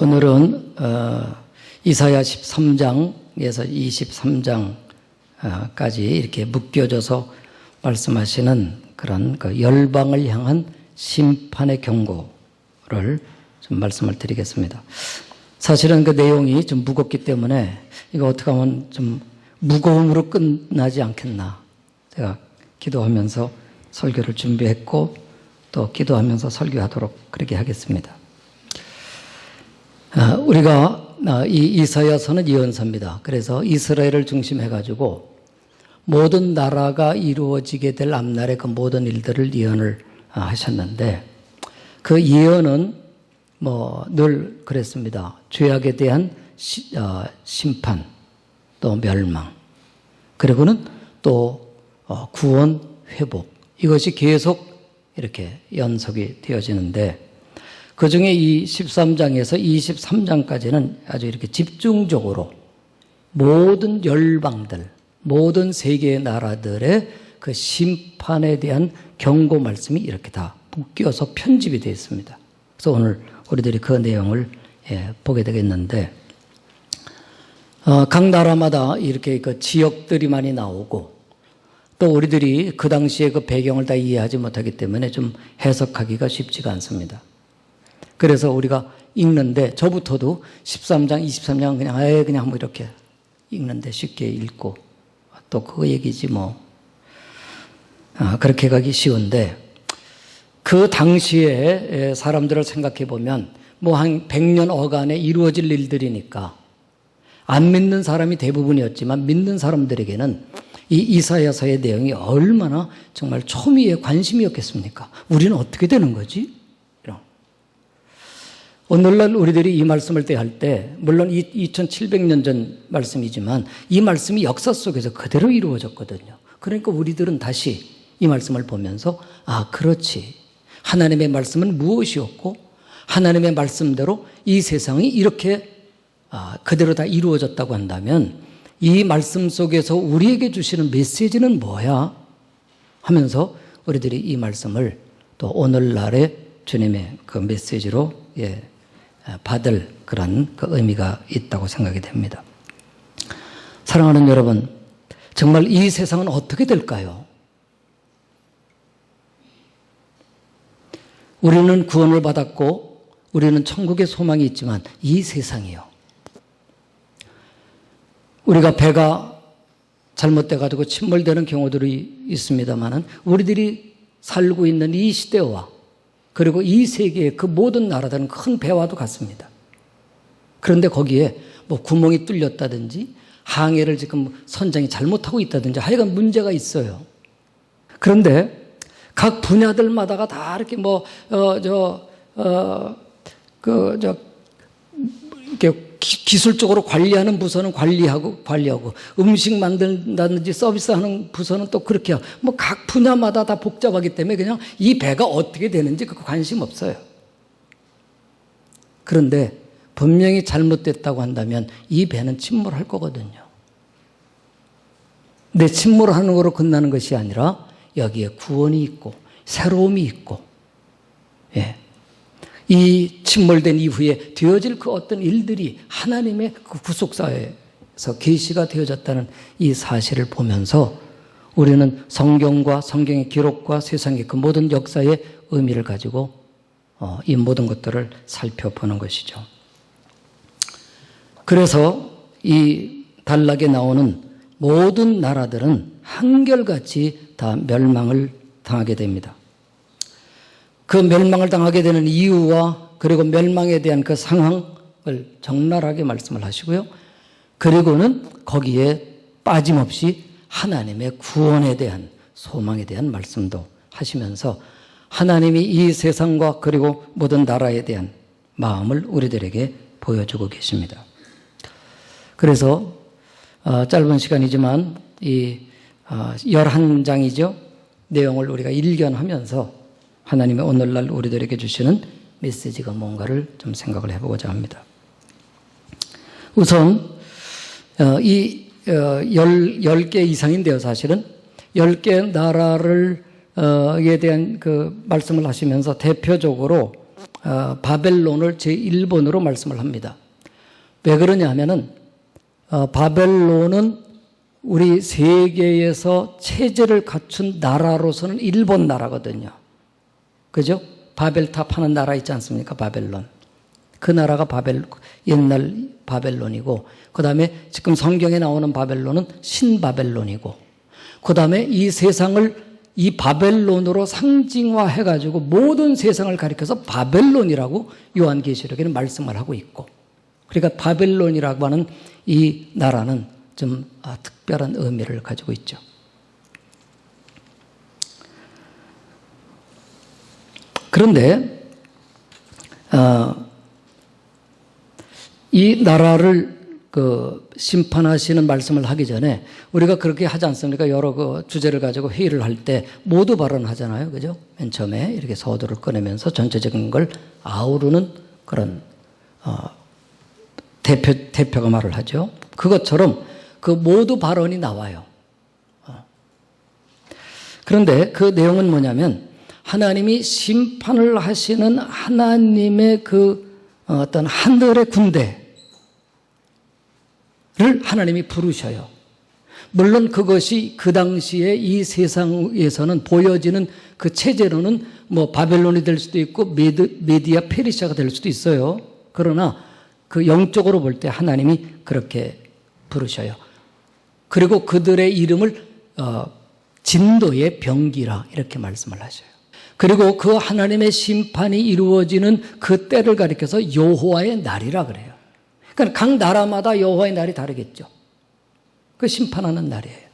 오늘은 이사야 13장에서 23장까지 이렇게 묶여져서 말씀하시는 그런 그 열방을 향한 심판의 경고를 좀 말씀을 드리겠습니다. 사실은 그 내용이 좀 무겁기 때문에 이거 어떻게 하면 좀 무거움으로 끝나지 않겠나. 제가 기도하면서 설교를 준비했고 또 기도하면서 설교하도록 그렇게 하겠습니다. 우리가 이 이사야서는 예언서입니다. 그래서 이스라엘을 중심해가지고 모든 나라가 이루어지게 될 앞날의 그 모든 일들을 예언을 하셨는데 그 예언은 늘 그랬습니다. 죄악에 대한 심판, 또 멸망, 그리고는 또 구원, 회복, 이것이 계속 이렇게 연속이 되어지는데 그 중에 이 13장에서 23장까지는 아주 이렇게 집중적으로 모든 열방들, 모든 세계의 나라들의 그 심판에 대한 경고 말씀이 이렇게 다 묶여서 편집이 되어 있습니다. 그래서 오늘 우리들이 그 내용을 보게 되겠는데, 각 나라마다 이렇게 그 지역들이 많이 나오고 또 우리들이 그 당시에 그 배경을 다 이해하지 못하기 때문에 좀 해석하기가 쉽지가 않습니다. 그래서 우리가 읽는데 저부터도 13장, 23장 그냥 이렇게 읽는데 쉽게 읽고 또 그거 얘기지 그렇게 가기 쉬운데 그 당시에 사람들을 생각해 보면 한 100년 어간에 이루어질 일들이니까 안 믿는 사람이 대부분이었지만 믿는 사람들에게는 이 이사야서의 내용이 얼마나 정말 초미의 관심이었겠습니까? 우리는 어떻게 되는 거지? 오늘날 우리들이 이 말씀을 대할 때 물론 2700년 전 말씀이지만 이 말씀이 역사 속에서 그대로 이루어졌거든요. 그러니까 우리들은 다시 이 말씀을 보면서 그렇지. 하나님의 말씀은 무엇이었고 하나님의 말씀대로 이 세상이 이렇게 그대로 다 이루어졌다고 한다면 이 말씀 속에서 우리에게 주시는 메시지는 뭐야? 하면서 우리들이 이 말씀을 또 오늘날의 주님의 그 메시지로 받을 그런 그 의미가 있다고 생각이 됩니다. 사랑하는 여러분, 정말 이 세상은 어떻게 될까요? 우리는 구원을 받았고 우리는 천국의 소망이 있지만 이 세상이요. 우리가 배가 잘못돼가지고 침몰되는 경우들이 있습니다만 우리들이 살고 있는 이 시대와 그리고 이 세계의 그 모든 나라들은 큰 배와도 같습니다. 그런데 거기에 구멍이 뚫렸다든지 항해를 지금 선장이 잘못하고 있다든지 하여간 문제가 있어요. 그런데 각 분야들마다가 다 이렇게 이렇게 기술적으로 관리하는 부서는 관리하고 음식 만든다든지 서비스하는 부서는 또 그렇게 하고 각 분야마다 다 복잡하기 때문에 그냥 이 배가 어떻게 되는지 그거 관심 없어요. 그런데 분명히 잘못됐다고 한다면 이 배는 침몰할 거거든요. 근데 침몰하는 거로 끝나는 것이 아니라 여기에 구원이 있고 새로움이 있고 이 침몰된 이후에 되어질 그 어떤 일들이 하나님의 그 구속사에서 계시가 되어졌다는 이 사실을 보면서 우리는 성경과 성경의 기록과 세상의 그 모든 역사의 의미를 가지고 이 모든 것들을 살펴보는 것이죠. 그래서 이 단락에 나오는 모든 나라들은 한결같이 다 멸망을 당하게 됩니다. 그 멸망을 당하게 되는 이유와 그리고 멸망에 대한 그 상황을 적나라하게 말씀을 하시고요. 그리고는 거기에 빠짐없이 하나님의 구원에 대한 소망에 대한 말씀도 하시면서 하나님이 이 세상과 그리고 모든 나라에 대한 마음을 우리들에게 보여주고 계십니다. 그래서 짧은 시간이지만 이 11장이죠. 내용을 우리가 일견하면서 하나님의 오늘날 우리들에게 주시는 메시지가 뭔가를 좀 생각을 해보고자 합니다. 우선 이 10개 이상인데요. 사실은 10개 나라를 에 대한 그 말씀을 하시면서 대표적으로 바벨론을 제1번으로 말씀을 합니다. 왜 그러냐 하면은 바벨론은 우리 세계에서 체제를 갖춘 나라로서는 일본 나라거든요. 그죠? 바벨탑 하는 나라 있지 않습니까? 바벨론. 그 나라가 옛날 바벨론이고, 그 다음에 지금 성경에 나오는 바벨론은 신바벨론이고, 그 다음에 이 세상을 이 바벨론으로 상징화해가지고 모든 세상을 가리켜서 바벨론이라고 요한계시록에는 말씀을 하고 있고, 그러니까 바벨론이라고 하는 이 나라는 좀 특별한 의미를 가지고 있죠. 그런데 이 나라를 심판하시는 말씀을 하기 전에 우리가 그렇게 하지 않습니까? 여러 주제를 가지고 회의를 할 때 모두 발언하잖아요. 그죠? 맨 처음에 이렇게 서두를 꺼내면서 전체적인 걸 아우르는 그런 대표가 말을 하죠. 그것처럼 그 모두 발언이 나와요. 그런데 그 내용은 뭐냐면 하나님이 심판을 하시는 하나님의 어떤 하늘의 군대를 하나님이 부르셔요. 물론 그것이 그 당시에 이 세상에서는 보여지는 그 체제로는 뭐 바벨론이 될 수도 있고 메디아 페르시아가 될 수도 있어요. 그러나 그 영적으로 볼 때 하나님이 그렇게 부르셔요. 그리고 그들의 이름을 진도의 병기라 이렇게 말씀을 하셔요. 그리고 그 하나님의 심판이 이루어지는 그 때를 가리켜서 여호와의 날이라 그래요. 그러니까 각 나라마다 여호와의 날이 다르겠죠. 그 심판하는 날이에요.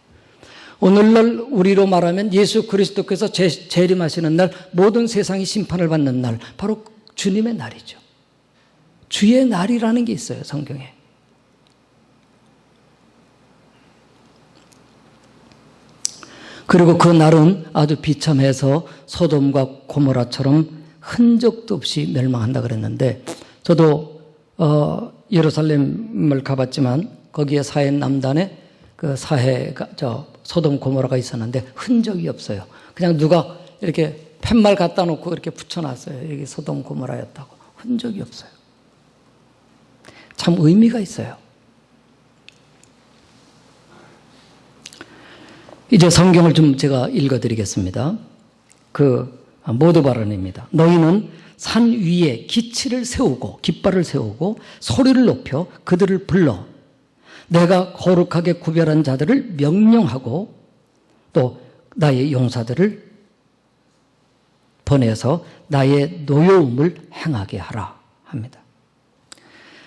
오늘날 우리로 말하면 예수 그리스도께서 재림하시는 날, 모든 세상이 심판을 받는 날, 바로 주님의 날이죠. 주의 날이라는 게 있어요, 성경에. 그리고 그 날은 아주 비참해서 소돔과 고모라처럼 흔적도 없이 멸망한다 그랬는데, 저도 예루살렘을 가봤지만 거기에 사해 남단에 그 사해가 소돔 고모라가 있었는데 흔적이 없어요. 그냥 누가 이렇게 팻말 갖다 놓고 이렇게 붙여놨어요. 여기 소돔 고모라였다고. 흔적이 없어요. 참 의미가 있어요. 이제 성경을 좀 제가 읽어드리겠습니다. 모두 발언입니다. 너희는 산 위에 기치를 세우고 깃발을 세우고 소리를 높여 그들을 불러 내가 거룩하게 구별한 자들을 명령하고 또 나의 용사들을 보내서 나의 노여움을 행하게 하라 합니다.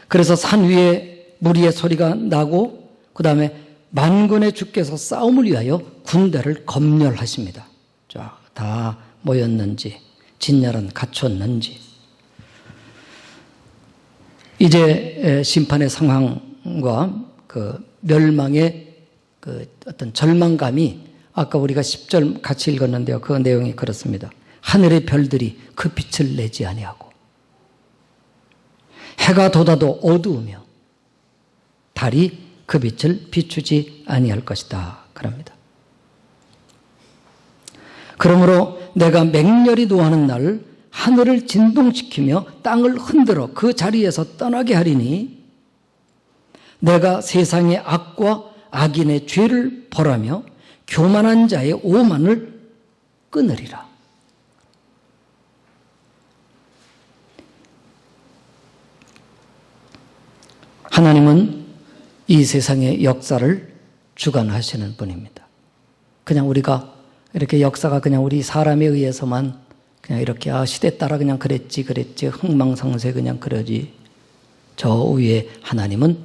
그래서 산 위에 무리의 소리가 나고 그 다음에 만군의 주께서 싸움을 위하여 군대를 검열하십니다. 자, 다 모였는지 진열은 갖췄는지. 이제 심판의 상황과 그 멸망의 그 어떤 절망감이 아까 우리가 10절 같이 읽었는데요. 그 내용이 그렇습니다. 하늘의 별들이 그 빛을 내지 아니하고 해가 돋아도 어두우며 달이 그 빛을 비추지 아니할 것이다. 그럽니다. 그러므로 내가 맹렬히 노하는 날 하늘을 진동시키며 땅을 흔들어 그 자리에서 떠나게 하리니 내가 세상의 악과 악인의 죄를 벌하며 교만한 자의 오만을 끊으리라. 하나님은 이 세상의 역사를 주관하시는 분입니다. 그냥 우리가 이렇게 역사가 그냥 우리 사람에 의해서만 그냥 이렇게 시대 따라 그냥 그랬지 흥망성쇠 그냥 그러지. 저 위에 하나님은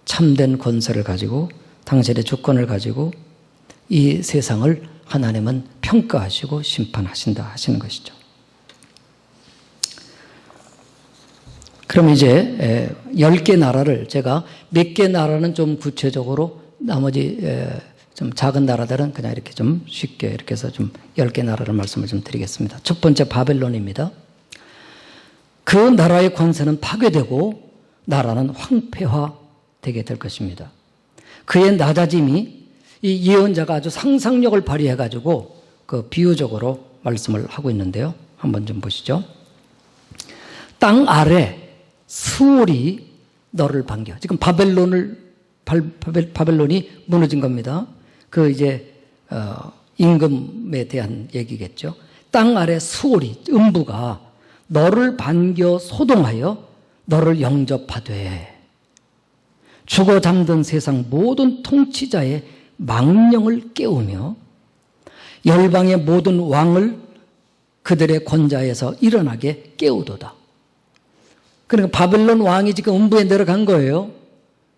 참된 권세를 가지고 당신의 주권을 가지고 이 세상을 하나님은 평가하시고 심판하신다 하시는 것이죠. 그럼 이제 10개 나라를 제가 몇 개 나라는 좀 구체적으로 나머지 좀 작은 나라들은 그냥 이렇게 좀 쉽게 이렇게 해서 좀 10개 나라를 말씀을 좀 드리겠습니다. 첫 번째 바벨론입니다. 그 나라의 권세는 파괴되고 나라는 황폐화되게 될 것입니다. 그의 낮아짐이 이 예언자가 아주 상상력을 발휘해가지고 그 비유적으로 말씀을 하고 있는데요. 한번 좀 보시죠. 땅 아래 스올이 너를 반겨. 지금 바벨론이 무너진 겁니다. 그 이제 임금에 대한 얘기겠죠. 땅 아래 스올이 음부가 너를 반겨 소동하여 너를 영접하되 죽어 잠든 세상 모든 통치자의 망령을 깨우며 열방의 모든 왕을 그들의 권좌에서 일어나게 깨우도다. 그러니까 바벨론 왕이 지금 음부에 내려간 거예요.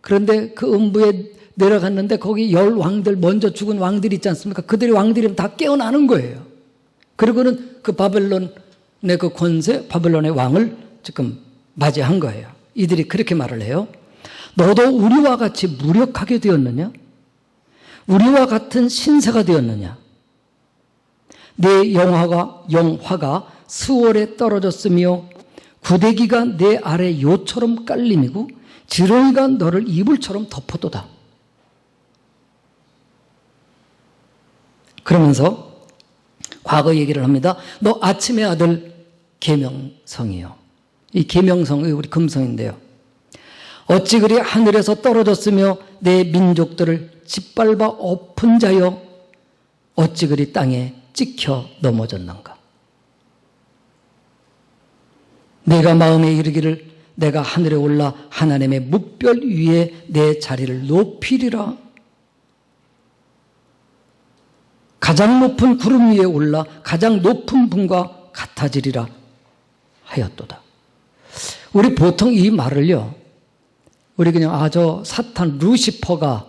그런데 그 음부에 내려갔는데 거기 10왕들 먼저 죽은 왕들이 있지 않습니까? 그들의 왕들이 다 깨어나는 거예요. 그리고는 그 바벨론의 그 권세, 바벨론의 왕을 지금 맞이한 거예요. 이들이 그렇게 말을 해요. 너도 우리와 같이 무력하게 되었느냐? 우리와 같은 신세가 되었느냐? 내 영화가 스월에 떨어졌으며 구데기가 내 아래 요처럼 깔림이고 지렁이가 너를 이불처럼 덮어도다. 그러면서 과거 얘기를 합니다. 너 아침의 아들 계명성이요. 이 계명성이 우리 금성인데요. 어찌 그리 하늘에서 떨어졌으며 내 민족들을 짓밟아 엎은 자여 어찌 그리 땅에 찍혀 넘어졌는가. 내가 마음에 이르기를 내가 하늘에 올라 하나님의 묵별 위에 내 자리를 높이리라. 가장 높은 구름 위에 올라 가장 높은 분과 같아지리라 하였도다. 우리 보통 이 말을요, 우리 그냥 저 사탄 루시퍼가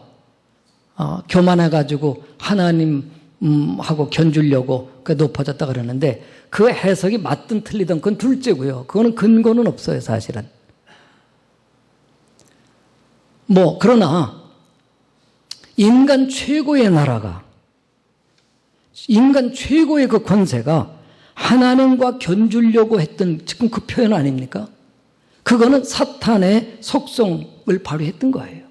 교만해가지고 하나님하고 견주려고 높아졌다 그러는데 그 해석이 맞든 틀리든 그건 둘째고요. 그거는 근거는 없어요, 사실은. 그러나 인간 최고의 나라가, 인간 최고의 그 권세가 하나님과 견주려고 했던 지금 그 표현 아닙니까? 그거는 사탄의 속성을 발휘했던 거예요.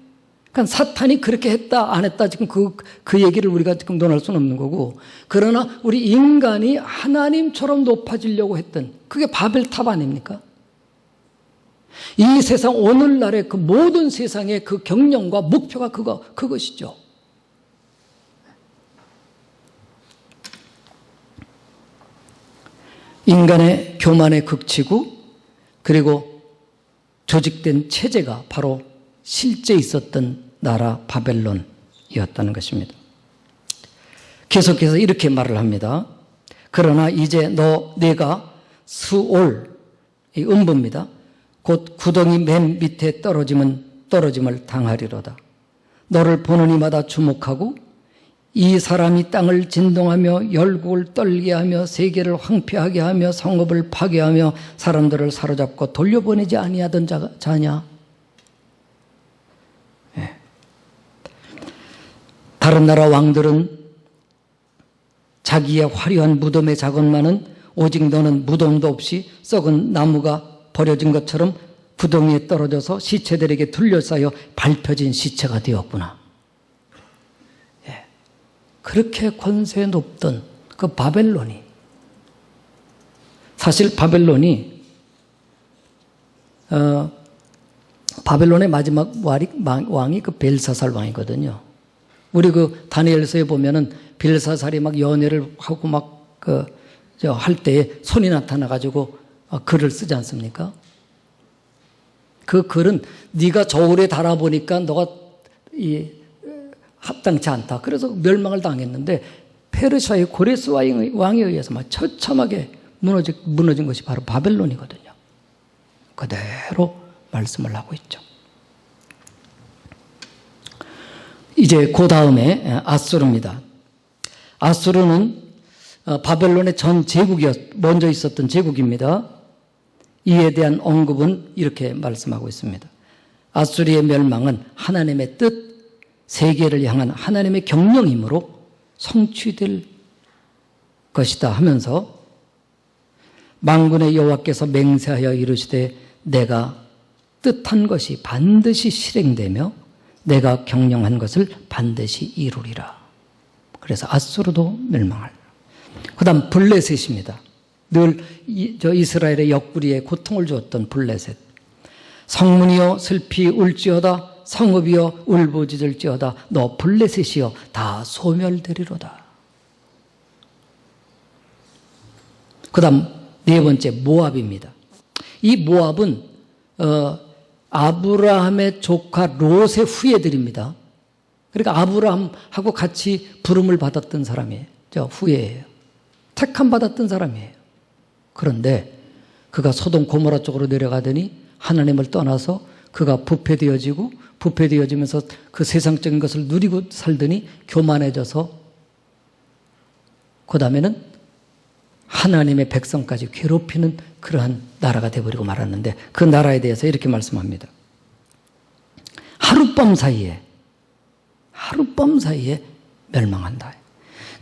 그러니까 사탄이 그렇게 했다 안 했다 지금 그 얘기를 우리가 지금 논할 수는 없는 거고, 그러나 우리 인간이 하나님처럼 높아지려고 했던 그게 바벨탑 아닙니까? 이 세상 오늘날의 그 모든 세상의 그 경영과 목표가 그것이죠. 인간의 교만의 극치고 그리고 조직된 체제가 바로 실제 있었던 나라 바벨론이었다는 것입니다. 계속해서 이렇게 말을 합니다. 그러나 이제 내가 수올, 이 음부입니다. 곧 구덩이 맨 밑에 떨어짐을 당하리로다. 너를 보는 이마다 주목하고 이 사람이 땅을 진동하며 열국을 떨게 하며 세계를 황폐하게 하며 성읍을 파괴하며 사람들을 사로잡고 돌려보내지 아니하던 자냐? 네. 다른 나라 왕들은 자기의 화려한 무덤의 작업만은 오직 너는 무덤도 없이 썩은 나무가 버려진 것처럼 구덩이에 떨어져서 시체들에게 둘러싸여 밟혀진 시체가 되었구나. 그렇게 권세 높던 그 바벨론이, 사실 바벨론의 마지막 왕이 그 벨사살 왕이거든요. 우리 그 다니엘서에 보면은 벨사살이 막 연애를 하고 막 할 때에 손이 나타나가지고 글을 쓰지 않습니까? 그 글은 네가 저울에 달아보니까 너가 합당치 않다. 그래서 멸망을 당했는데 페르시아의 고레스 왕에 의해서 막 처참하게 무너진 것이 바로 바벨론이거든요. 그대로 말씀을 하고 있죠. 이제 그 다음에 아수르입니다. 아수르는 바벨론의 전 먼저 있었던 제국입니다. 이에 대한 언급은 이렇게 말씀하고 있습니다. 아수르의 멸망은 하나님의 뜻, 세계를 향한 하나님의 경영이므로 성취될 것이다 하면서 만군의 여호와께서 맹세하여 이르시되 내가 뜻한 것이 반드시 실행되며 내가 경영한 것을 반드시 이루리라. 그래서 아수르도 멸망할. 그 다음 블레셋입니다. 늘 이스라엘의 옆구리에 고통을 주었던 블레셋. 성문이여 슬피 울지어다. 성읍이여 울부짖을지어다. 너 블레셋이여 다 소멸되리로다. 그 다음 네 번째 모압입니다. 이 모압은 아브라함의 조카 롯의 후예들입니다. 그러니까 아브라함하고 같이 부름을 받았던 사람이에요. 저 후예예요. 택함 받았던 사람이에요. 그런데 그가 소돔 고모라 쪽으로 내려가더니 하나님을 떠나서 그가 부패되어지면서 그 세상적인 것을 누리고 살더니 교만해져서 그 다음에는 하나님의 백성까지 괴롭히는 그러한 나라가 되어버리고 말았는데 그 나라에 대해서 이렇게 말씀합니다. 하룻밤 사이에 멸망한다.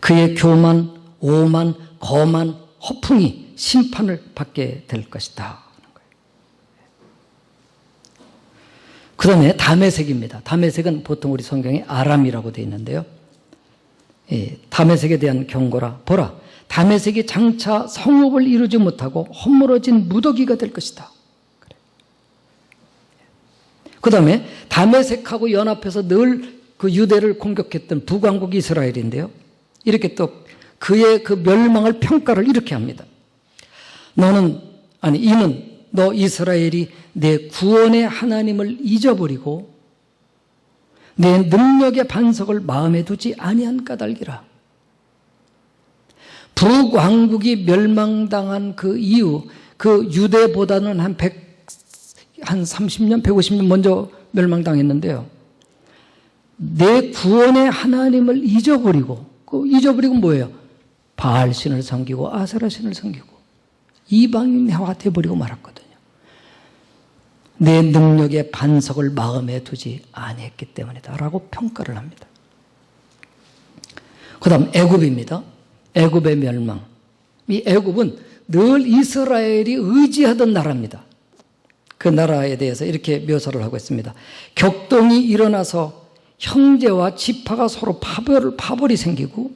그의 교만, 오만, 거만, 허풍이 심판을 받게 될 것이다. 그 다음에 다메섹입니다. 다메섹은 보통 우리 성경에 아람이라고 되어 있는데요. 다메섹에 대한 경고라. 보라, 다메섹이 장차 성읍을 이루지 못하고 허물어진 무더기가 될 것이다. 그 다음에 다메섹하고 연합해서 늘 그 유대를 공격했던 북왕국 이스라엘인데요. 이렇게 또 그의 그 멸망을 평가를 이렇게 합니다. 이는 너 이스라엘이 내 구원의 하나님을 잊어버리고 내 능력의 반석을 마음에 두지 아니한 까닭이라. 북왕국이 멸망당한 그 이후 그 유대보다는 한 30년, 150년 먼저 멸망당했는데요. 내 구원의 하나님을 잊어버리고 뭐예요? 바알신을 섬기고 아세라신을 섬기고 이방인화가 되어버리고 말았거든요. 내 능력의 반석을 마음에 두지 아니했기 때문이다 라고 평가를 합니다. 그 다음 애굽입니다. 애굽의 멸망. 이 애굽은 늘 이스라엘이 의지하던 나라입니다. 그 나라에 대해서 이렇게 묘사를 하고 있습니다. 격동이 일어나서 형제와 지파가 서로 파벌이 생기고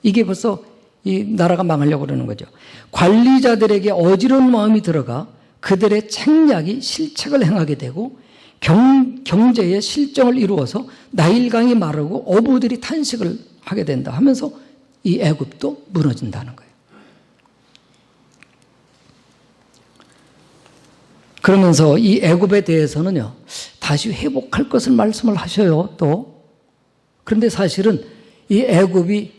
이게 벌써 이 나라가 망하려고 그러는 거죠. 관리자들에게 어지러운 마음이 들어가 그들의 책략이 실책을 행하게 되고 경제의 실정을 이루어서 나일강이 마르고 어부들이 탄식을 하게 된다 하면서 이 애굽도 무너진다는 거예요. 그러면서 이 애굽에 대해서는요, 다시 회복할 것을 말씀을 하셔요, 또. 그런데 사실은 이 애굽이,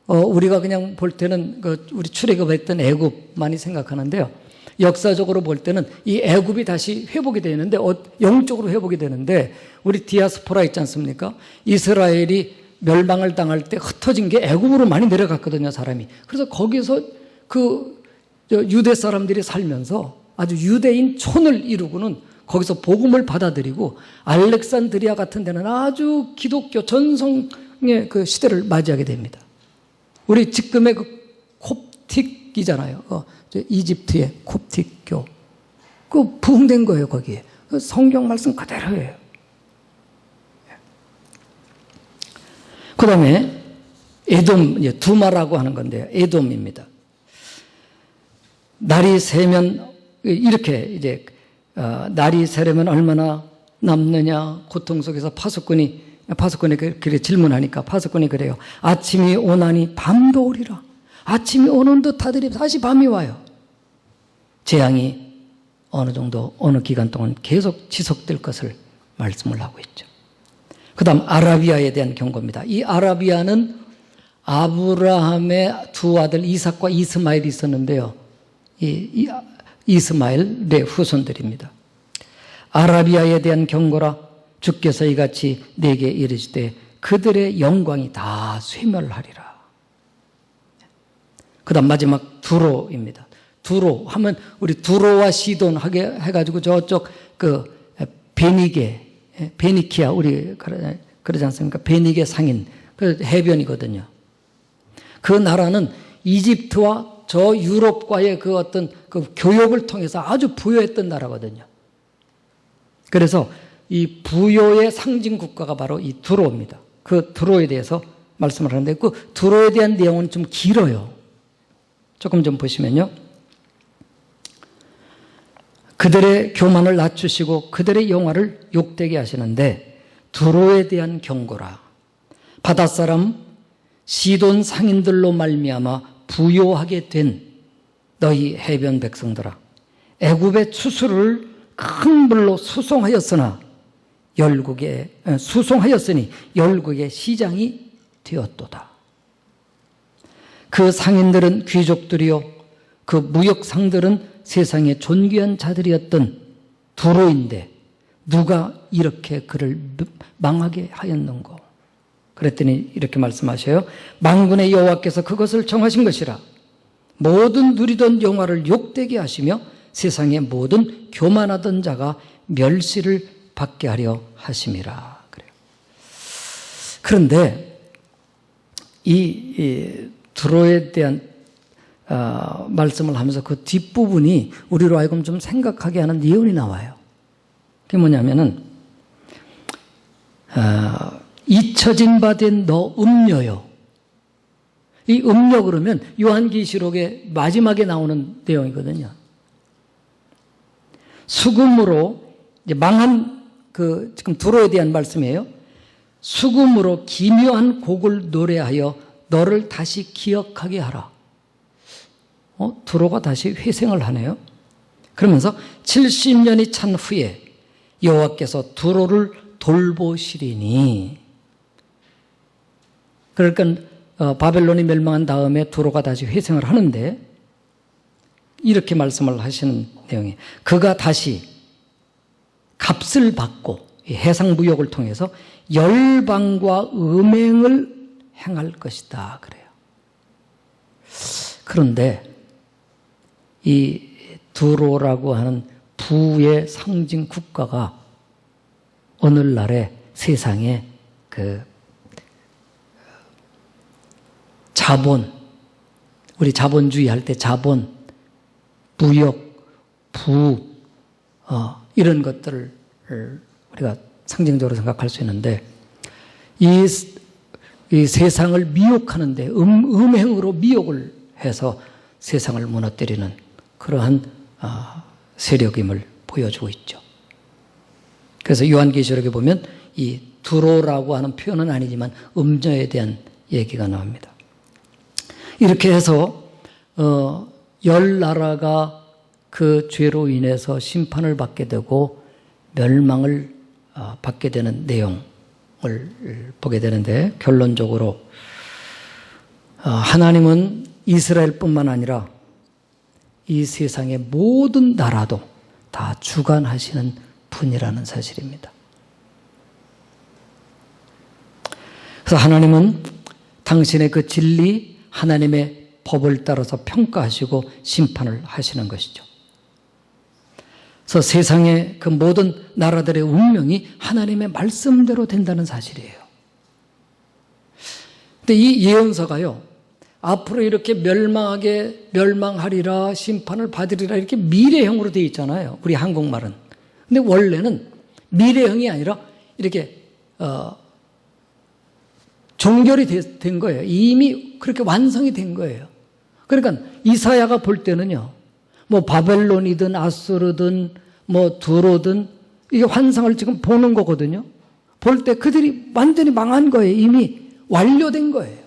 우리가 그냥 볼 때는 우리 출애굽했던 애굽만이 생각하는데요. 역사적으로 볼 때는 이 애굽이 다시 회복이 되는데, 영적으로 회복이 되는데, 우리 디아스포라 있지 않습니까? 이스라엘이 멸망을 당할 때 흩어진 게 애굽으로 많이 내려갔거든요, 사람이. 그래서 거기서 유대 사람들이 살면서 아주 유대인 촌을 이루고는 거기서 복음을 받아들이고 알렉산드리아 같은 데는 아주 기독교 전성의 그 시대를 맞이하게 됩니다. 우리 지금의 그 콥틱이잖아요. 이집트의 콥틱교. 그 부흥된 거예요, 거기에. 그 성경 말씀 그대로예요. 그 다음에 에돔, 두마라고 하는 건데요. 에돔입니다. 날이 새면 이렇게 이제 날이 새려면 얼마나 남느냐 고통 속에서 파수꾼이 그래 질문하니까 파수꾼이 그래요. 아침이 오나니 밤도 오리라. 아침이 오는 듯 하더니 다시 밤이 와요. 재앙이 어느 기간 동안 계속 지속될 것을 말씀을 하고 있죠. 그 다음 아라비아에 대한 경고입니다. 이 아라비아는 아브라함의 두 아들 이삭과 이스마엘이 있었는데요. 이스마엘의 후손들입니다. 아라비아에 대한 경고라. 주께서 이같이 내게 이르시되 그들의 영광이 다 쇠멸하리라. 그 다음 마지막 두로입니다. 두로 하면 우리 두로와 시돈 하게 해가지고 저쪽 베니키아 우리 그러지 않습니까? 베니게 상인 그 해변이거든요. 그 나라는 이집트와 저 유럽과의 그 어떤 그 교역을 통해서 아주 부유했던 나라거든요. 그래서 이 부요의 상징 국가가 바로 이 두로입니다. 그 두로에 대해서 말씀을 하는데 그 두로에 대한 내용은 좀 길어요. 조금 좀 보시면요. 그들의 교만을 낮추시고 그들의 영화를 욕되게 하시는데 두로에 대한 경고라. 바닷사람 시돈 상인들로 말미암아 부요하게 된 너희 해변 백성들아, 애굽의 추수를 큰 물로 수송하였으니 열국의 시장이 되었도다. 그 상인들은 귀족들이요 그 무역상들은 세상의 존귀한 자들이었던 두로인데 누가 이렇게 그를 망하게 하였는고. 그랬더니 이렇게 말씀하셔요. 만군의 여호와께서 그것을 정하신 것이라. 모든 누리던 영화를 욕되게 하시며 세상의 모든 교만하던 자가 멸시를 받게 하려 하심이라. 그래요. 그런데 이 두로에 대한 말씀을 하면서 그 뒷부분이 우리로 하여금 좀 생각하게 하는 예언이 나와요. 그게 뭐냐면은 잊혀진 바 된 너 음녀요. 이 음녀 그러면 요한계시록의 마지막에 나오는 내용이거든요. 수금으로 이제 망한 지금 두로에 대한 말씀이에요. 수금으로 기묘한 곡을 노래하여 너를 다시 기억하게 하라. 두로가 다시 회생을 하네요. 그러면서 70년이 찬 후에 여호와께서 두로를 돌보시리니. 그러니까 바벨론이 멸망한 다음에 두로가 다시 회생을 하는데 이렇게 말씀을 하시는 내용이에요. 그가 다시 값을 받고 해상무역을 통해서 열방과 음행을 행할 것이다. 그래요. 그런데 이 두로라고 하는 부의 상징 국가가 오늘날의 세상에 자본, 우리 자본주의 할 때 자본, 무역, 부, 이런 것들을 우리가 상징적으로 생각할 수 있는데 이 세상을 미혹하는데 음행으로 미혹을 해서 세상을 무너뜨리는 그러한 세력임을 보여주고 있죠. 그래서 요한계시록에 보면 이 두로라고 하는 표현은 아니지만 음녀에 대한 얘기가 나옵니다. 이렇게 해서 10나라가 그 죄로 인해서 심판을 받게 되고 멸망을 받게 되는 내용을 보게 되는데 결론적으로 하나님은 이스라엘뿐만 아니라 이 세상의 모든 나라도 다 주관하시는 분이라는 사실입니다. 그래서 하나님은 당신의 그 진리, 하나님의 법을 따라서 평가하시고 심판을 하시는 것이죠. 그래서 세상의 그 모든 나라들의 운명이 하나님의 말씀대로 된다는 사실이에요. 근데 이 예언서가요, 앞으로 이렇게 멸망하리라, 심판을 받으리라 이렇게 미래형으로 되어 있잖아요. 우리 한국말은. 근데 원래는 미래형이 아니라 이렇게 종결이 된 거예요. 이미 그렇게 완성이 된 거예요. 그러니까 이사야가 볼 때는요, 뭐 바벨론이든 아수르든 뭐 두로든 이게 환상을 지금 보는 거거든요. 볼 때 그들이 완전히 망한 거예요. 이미 완료된 거예요.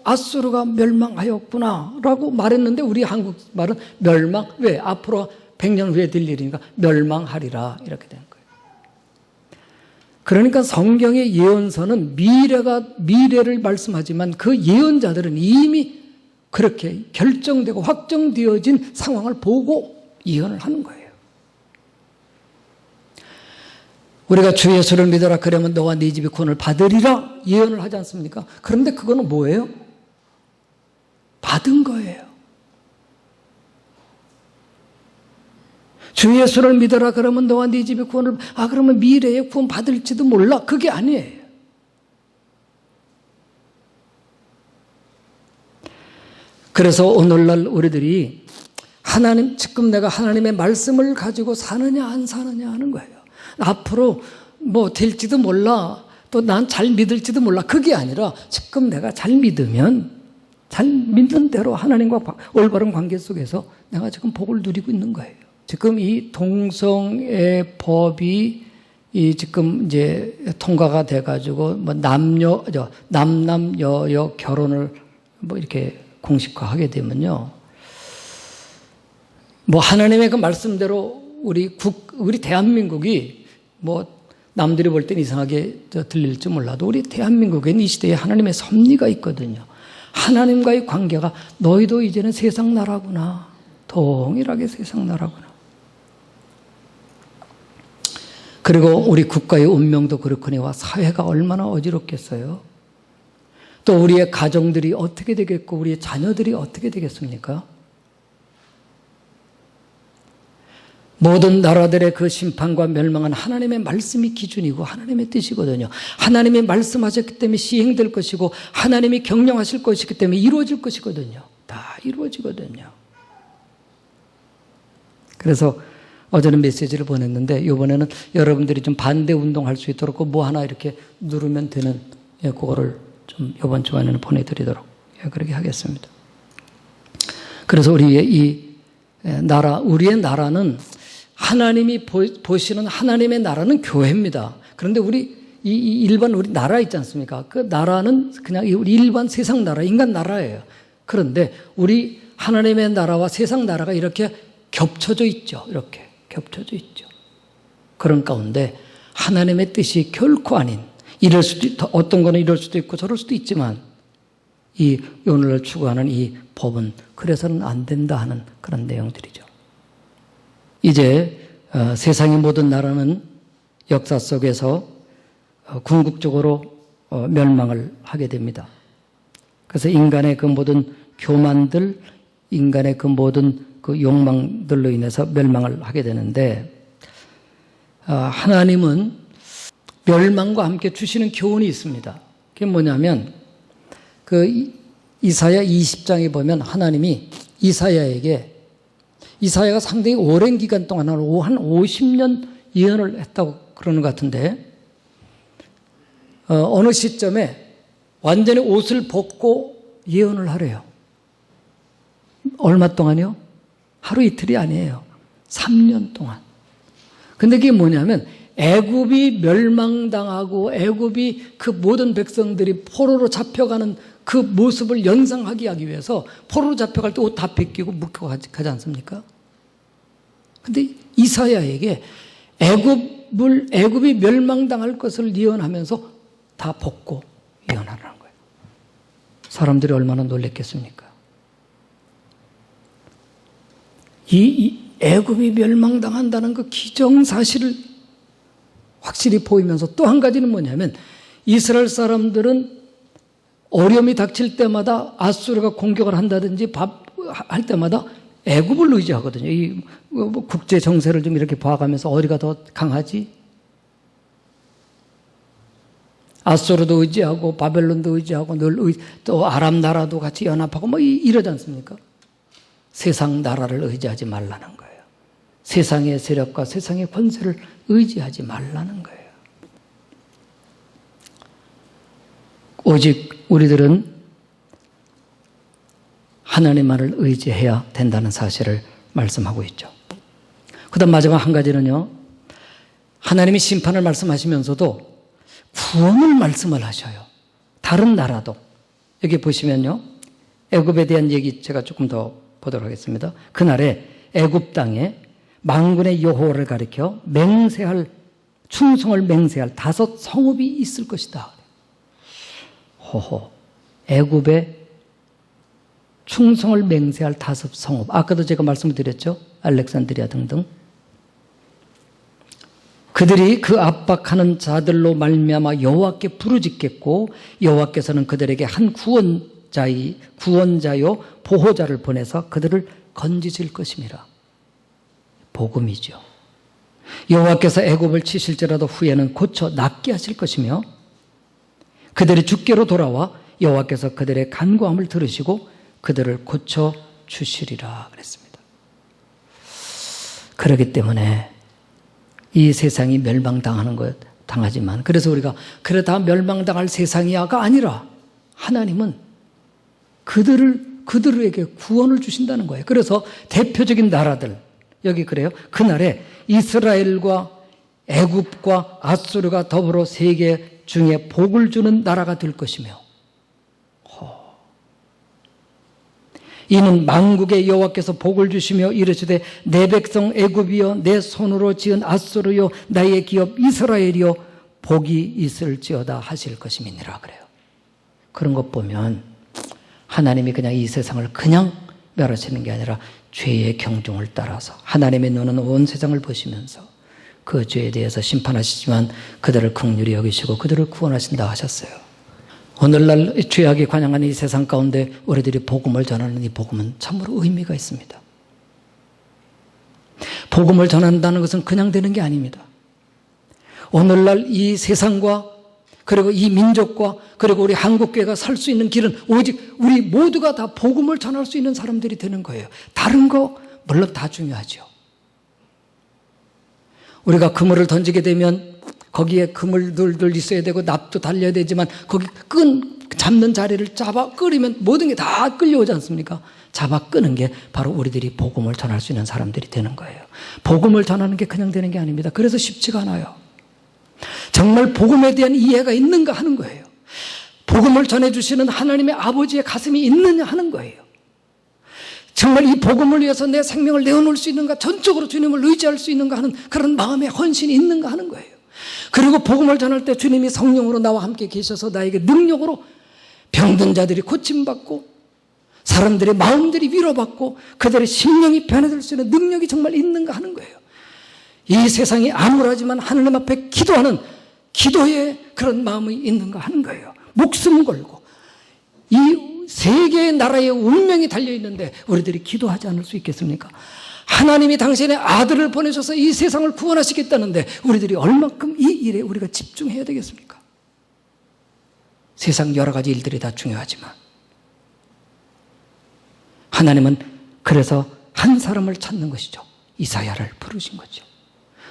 아수르가 멸망하였구나 라고 말했는데 우리 한국 말은 멸망, 왜? 앞으로 100년 후에 될 일이니까 멸망하리라 이렇게 된 거예요. 그러니까 성경의 예언서는 미래를 말씀하지만 그 예언자들은 이미 그렇게 결정되고 확정되어진 상황을 보고 예언을 하는 거예요. 우리가 주 예수를 믿어라 그러면 너와 네 집이 구원을 받으리라 예언을 하지 않습니까? 그런데 그거는 뭐예요? 받은 거예요. 주 예수를 믿어라 그러면 너와 네 집이 구원을 그러면 미래에 구원 받을지도 몰라. 그게 아니에요. 그래서 오늘날 우리들이 지금 내가 하나님의 말씀을 가지고 사느냐 안 사느냐 하는 거예요. 앞으로 뭐 될지도 몰라. 또 난 잘 믿을지도 몰라. 그게 아니라 지금 내가 잘 믿으면 잘 믿는 대로 하나님과 올바른 관계 속에서 내가 지금 복을 누리고 있는 거예요. 지금 이 동성애 법이 지금 이제 통과가 돼가지고 뭐 남남 여여 결혼을 뭐 이렇게 공식화하게 되면요. 뭐 하나님의 그 말씀대로 우리 대한민국이 뭐 남들이 볼 땐 이상하게 들릴지 몰라도 우리 대한민국에는 이 시대에 하나님의 섭리가 있거든요. 하나님과의 관계가 너희도 이제는 세상 나라구나. 동일하게 세상 나라구나. 그리고 우리 국가의 운명도 그렇거니와 사회가 얼마나 어지럽겠어요. 또 우리의 가정들이 어떻게 되겠고 우리의 자녀들이 어떻게 되겠습니까? 모든 나라들의 그 심판과 멸망은 하나님의 말씀이 기준이고 하나님의 뜻이거든요. 하나님이 말씀하셨기 때문에 시행될 것이고 하나님이 경영하실 것이기 때문에 이루어질 것이거든요. 다 이루어지거든요. 그래서 어제는 메시지를 보냈는데 이번에는 여러분들이 좀 반대 운동할 수 있도록 뭐 하나 이렇게 누르면 되는 그거를 좀 이번 주간에는 보내드리도록 그렇게 하겠습니다. 그래서 우리의 이 나라, 우리의 나라는 하나님이 보시는 하나님의 나라는 교회입니다. 그런데 우리 일반 우리 나라 있지 않습니까? 그 나라는 그냥 우리 일반 세상 나라, 인간 나라예요. 그런데 우리 하나님의 나라와 세상 나라가 이렇게 겹쳐져 있죠. 이렇게 겹쳐져 있죠. 그런 가운데 하나님의 뜻이 결코 아닌 이럴 수도 어떤 거는 이럴 수도 있고 저럴 수도 있지만 이 오늘날 추구하는 이 법은 그래서는 안 된다 하는 그런 내용들이죠. 이제 세상의 모든 나라는 역사 속에서 궁극적으로 멸망을 하게 됩니다. 그래서 인간의 그 모든 교만들, 인간의 그 모든 그 욕망들로 인해서 멸망을 하게 되는데 하나님은 멸망과 함께 주시는 교훈이 있습니다. 그게 뭐냐면 그 이사야 20장에 보면 하나님이 이사야가 상당히 오랜 기간 동안 한 50년 예언을 했다고 그러는 것 같은데 어느 시점에 완전히 옷을 벗고 예언을 하래요. 얼마 동안이요? 하루 이틀이 아니에요. 3년 동안. 근데 그게 뭐냐면 애굽이 멸망당하고 애굽이 그 모든 백성들이 포로로 잡혀가는 그 모습을 연상하게 하기 위해서 포로로 잡혀갈 때 옷 다 벗기고 묶고 가지 않습니까? 근데 이사야에게 애굽이 멸망당할 것을 예언하면서 다 벗고 예언하라는 거예요. 사람들이 얼마나 놀랬겠습니까? 이 애굽이 멸망당한다는 그 기정사실을 확실히 보이면서 또 한 가지는 뭐냐면 이스라엘 사람들은 어려움이 닥칠 때마다 아수르가 공격을 한다든지 할 때마다 애굽을 의지하거든요. 이 국제 정세를 좀 이렇게 봐가면서 어디가 더 강하지? 아수르도 의지하고 바벨론도 의지하고 또 아랍 나라도 같이 연합하고 뭐 이러지 않습니까? 세상 나라를 의지하지 말라는 거예요. 세상의 세력과 세상의 권세를 의지하지 말라는 거예요. 오직 우리들은 하나님만을 의지해야 된다는 사실을 말씀하고 있죠. 그 다음 마지막 한 가지는요. 하나님이 심판을 말씀하시면서도 구원을 말씀을 하셔요. 다른 나라도. 여기 보시면요. 애굽에 대한 얘기 제가 조금 더 보도록 하겠습니다. 그날에 애굽 땅에 만군의 여호와를 가리켜 충성을 맹세할 5 성읍이 있을 것이다. 호호. 애굽에 충성을 맹세할 5 성읍. 아까도 제가 말씀을 드렸죠. 알렉산드리아 등등. 그들이 그 압박하는 자들로 말미암아 여호와께 부르짖겠고 여호와께서는 그들에게 한 구원자요 보호자를 보내서 그들을 건지실 것임이라. 복음이죠. 여호와께서 애굽을 치실지라도 후에는 고쳐 낫게 하실 것이며 그들이 주께로 돌아와 여호와께서 그들의 간구함을 들으시고 그들을 고쳐 주시리라 그랬습니다. 그렇기 때문에 이 세상이 멸망당하는 것 당하지만 그래서 우리가 그래 다 멸망당할 세상이야가 아니라 하나님은 그들에게 구원을 주신다는 거예요. 그래서 대표적인 나라들, 여기 그래요. 그날에 이스라엘과 애굽과 아수르가 더불어 세계 중에 복을 주는 나라가 될 것이며, 이는 만국의 여호와께서 복을 주시며 이르시되 내 백성 애굽이여 내 손으로 지은 아수르요 나의 기업 이스라엘이여 복이 있을지어다 하실 것임이니라 그래요. 그런 것 보면 하나님이 그냥 이 세상을 그냥 멸하시는 게 아니라 죄의 경중을 따라서 하나님의 눈은 온 세상을 보시면서 그 죄에 대해서 심판하시지만 그들을 긍휼히 여기시고 그들을 구원하신다 하셨어요. 오늘날 죄악이 관영하는 이 세상 가운데 우리들이 복음을 전하는 이 복음은 참으로 의미가 있습니다. 복음을 전한다는 것은 그냥 되는 게 아닙니다. 오늘날 이 세상과 그리고 이 민족과 그리고 우리 한국교회가 살 수 있는 길은 오직 우리 모두가 다 복음을 전할 수 있는 사람들이 되는 거예요. 다른 거 물론 다 중요하죠. 우리가 그물을 던지게 되면 거기에 그물들도 있어야 되고 납도 달려야 되지만 거기 잡는 자리를 잡아 끌으면 모든 게 다 끌려오지 않습니까? 잡아 끄는 게 바로 우리들이 복음을 전할 수 있는 사람들이 되는 거예요. 복음을 전하는 게 그냥 되는 게 아닙니다. 그래서 쉽지가 않아요. 정말 복음에 대한 이해가 있는가 하는 거예요. 복음을 전해주시는 하나님의 아버지의 가슴이 있느냐 하는 거예요. 정말 이 복음을 위해서 내 생명을 내어놓을 수 있는가, 전적으로 주님을 의지할 수 있는가 하는 그런 마음의 헌신이 있는가 하는 거예요. 그리고 복음을 전할 때 주님이 성령으로 나와 함께 계셔서 나에게 능력으로 병든 자들이 고침받고 사람들의 마음들이 위로받고 그들의 심령이 변화될 수 있는 능력이 정말 있는가 하는 거예요. 이 세상이 암울하지만 하나님 앞에 기도하는 기도의 그런 마음이 있는가 하는 거예요. 목숨 걸고 이 세계의 나라의 운명이 달려있는데 우리들이 기도하지 않을 수 있겠습니까? 하나님이 당신의 아들을 보내셔서 이 세상을 구원하시겠다는데 우리들이 얼마큼 이 일에 우리가 집중해야 되겠습니까? 세상 여러 가지 일들이 다 중요하지만 하나님은 그래서 한 사람을 찾는 것이죠. 이사야를 부르신 거죠.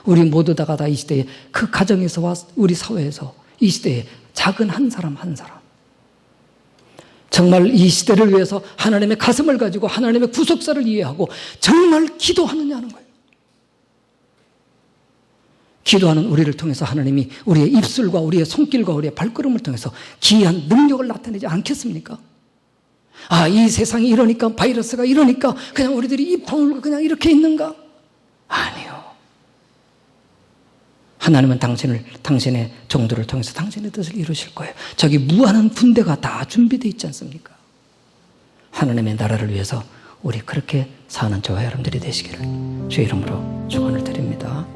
우리 모두 다가 다 이 시대에 그 가정에서와 우리 사회에서 이 시대에 작은 한 사람 한 사람 정말 이 시대를 위해서 하나님의 가슴을 가지고 하나님의 구속사를 이해하고 정말 기도하느냐는 거예요. 기도하는 우리를 통해서 하나님이 우리의 입술과 우리의 손길과 우리의 발걸음을 통해서 기이한 능력을 나타내지 않겠습니까? 아, 이 세상이 이러니까 바이러스가 이러니까 그냥 우리들이 입 다물고 그냥 이렇게 있는가? 아니요. 하나님은 당신의 정도를 통해서 당신의 뜻을 이루실 거예요. 저기 무한한 군대가 다 준비되어 있지 않습니까? 하나님의 나라를 위해서 우리 그렇게 사는 저와 여러분들이 되시기를 주의 이름으로 축원을 드립니다.